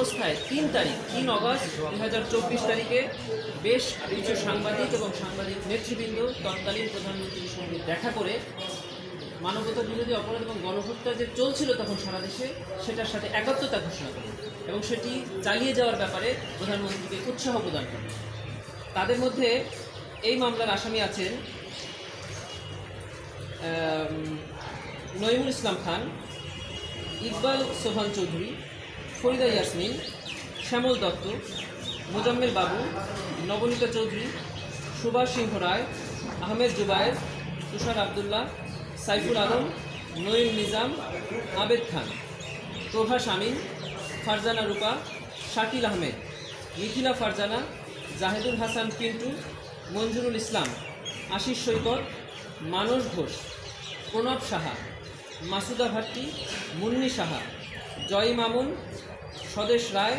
অবস্থায় 3 অগস্ট 2024 তারিখে বেশ কিছু সাংবাদিক এবং সাংবাদিক নেতৃবৃন্দ তৎকালীন প্রধানমন্ত্রীর সঙ্গে দেখা করে মানবতা বিরোধী অপরাধ এবং গণহত্যা যে চলছিল তখন সারা দেশে সেটার সাথে একাত্মতা ঘোষণা করে এবং সেটি চালিয়ে যাওয়ার ব্যাপারে প্রধানমন্ত্রীকে উৎসাহ প্রদান করে। তাদের মধ্যে এই মামলার আসামি আছেন নঈমুল ইসলাম খান, ইকবাল সোহান চৌধুরী, ফরিদা ইয়াসমিন, শ্যামল দত্ত, মোজাম্মেল বাবু, নবনীতা চৌধুরী, সুভাষ সিংহ রায়, আহমেদ জুবায়ের, তুষার আবদুল্লাহ, সাইফুল আলম, নঈম নিজাম, আবেদ খান, প্রভাস আমিন, ফারজানা রূপা, শাকিল আহমেদ, মিথিলা ফারজানা, জাহেদুল হাসান পিন্টু, মঞ্জুরুল ইসলাম, আশিস সৈকত, মানস ঘোষ, প্রণব সাহা, মাসুদা ভাট্টি, মুন্নি সাহা, জয় মামুন, স্বদেশ রায়,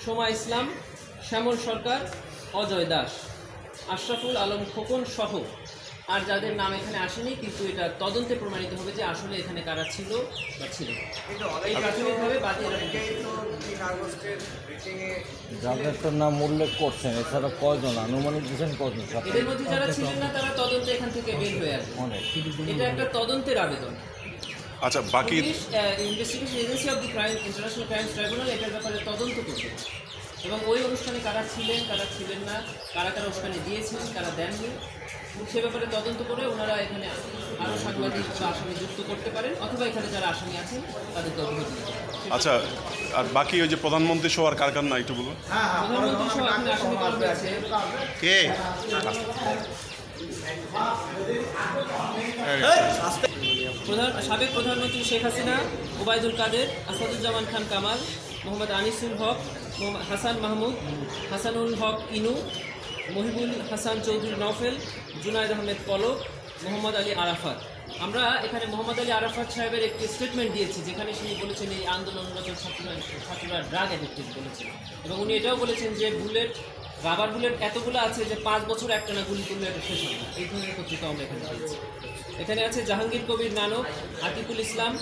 সোমা ইসলাম, শ্যামল সরকার, অজয় দাস, আশরাফুল আলম খোকন সহ আর যাদের নাম এখানে আসেনি, কিন্তু এটা তদন্তে প্রমাণিত হবে যে আসলে এখানে কারা ছিল বা ছিল। এই প্রাথমিকভাবে যাদের তো নাম উল্লেখ করছেন, এছাড়া কয়জন আনুমানিক দিচ্ছেন কয়জন? এদের মধ্যে যারা ছিলেন না তারা তদন্তে এখান থেকে বের হয়ে আসবে। এটা একটা তদন্তের আবেদন। আচ্ছা, বাকি investigation agency of the crime international crimes tribunal এটার ব্যাপারে তদন্ত করবে এবং ওই অনুষ্ঠানে কারা ছিলেন কারা ছিলেন না, কারা কারা অনুষ্ঠানে দিয়েছেন কারা দেননি, সে ব্যাপারে তদন্ত করে ওনারা এখানে আরও সাংবাদিক বা আসামি যুক্ত করতে পারেন অথবা এখানে যারা আসামি আছেন তাদেরকে অবহিত করতে। আচ্ছা, আর বাকি ওই যে প্রধানমন্ত্রী সহ আর কার কার না একটু বলুন। প্রধানমন্ত্রী সহ এখানে আসামি করা আছে কে? সাবেক প্রধানমন্ত্রী শেখ হাসিনা, ওবায়দুল কাদের, আসাদুজ্জামান খান কামাল, মোহাম্মদ আনিসুল হক, হাসান মাহমুদ, হাসানুল হক ইনু, মহিবুল হাসান চৌধুরী নফেল, জুনায়দ আহমেদ পলক, মোহাম্মদ আলী আরাফাত। আমরা এখানে মোহাম্মদ আলী আরাফাত সাহেবের একটি স্টেটমেন্ট দিয়েছি যেখানে তিনি বলেছেন এই আন্দোলনরত ছাত্ররা ড্রাগ অ্যাডিক্টেড বলেছেন এবং উনি এটাও বলেছেন যে রাবার বুলেট এতগুলো আছে যে 5 বছর একটানা গুলি করলে এটা শেষ হবে না। এই ধরনের পত্রিকা আমরা এখানে দিয়েছি। এখানে আছে জাহাঙ্গীর কবির নানক, আতিকুল ইসলাম,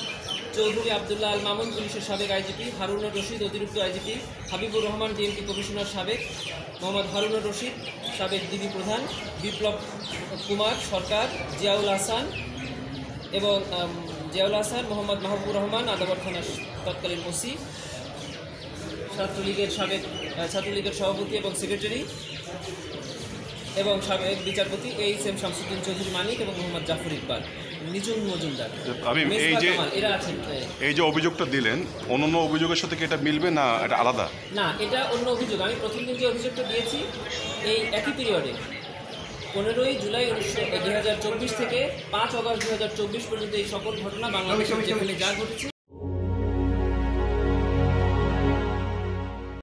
চৌধুরী আবদুল্লাহ আল মামুন পুলিশের সাবেক আইজিপি, হারুনুর রশিদ অতিরিক্ত IGP, Habibur Rahman DMP commissioner সাবেক, মোহাম্মদ হারুনুর রশিদ সাবেক ডিবি প্রধান, বিপ্লব কুমার সরকার, জিয়াউল হাসান এবং মোহাম্মদ মাহবুবুর রহমান আদাবর থানার তৎকালীন ওসি, ছাত্রলীগের সভাপতি এবং সেক্রেটারি এবং সাবেক বিচারপতি এইচ.এম. শামসুদ্দিন চৌধুরী মানিক এবং মোহাম্মদ জাফর ইকবাল, নিচুন মজুমদার। এই যে অভিযোগটা দিলেন, অন্য অভিযোগের সাথে কি এটা মিলবে না এটা আলাদা? না, এটা অন্য অভিযোগ। আমি প্রথম দিন যে অভিযোগটা দিয়েছি এই একই পিরিয়ডে 15ই জুলাই 2024 থেকে 5 অগস্ট 2024 পর্যন্ত এই সকল ঘটনা বাংলাদেশের যেখানে যা ঘটেছে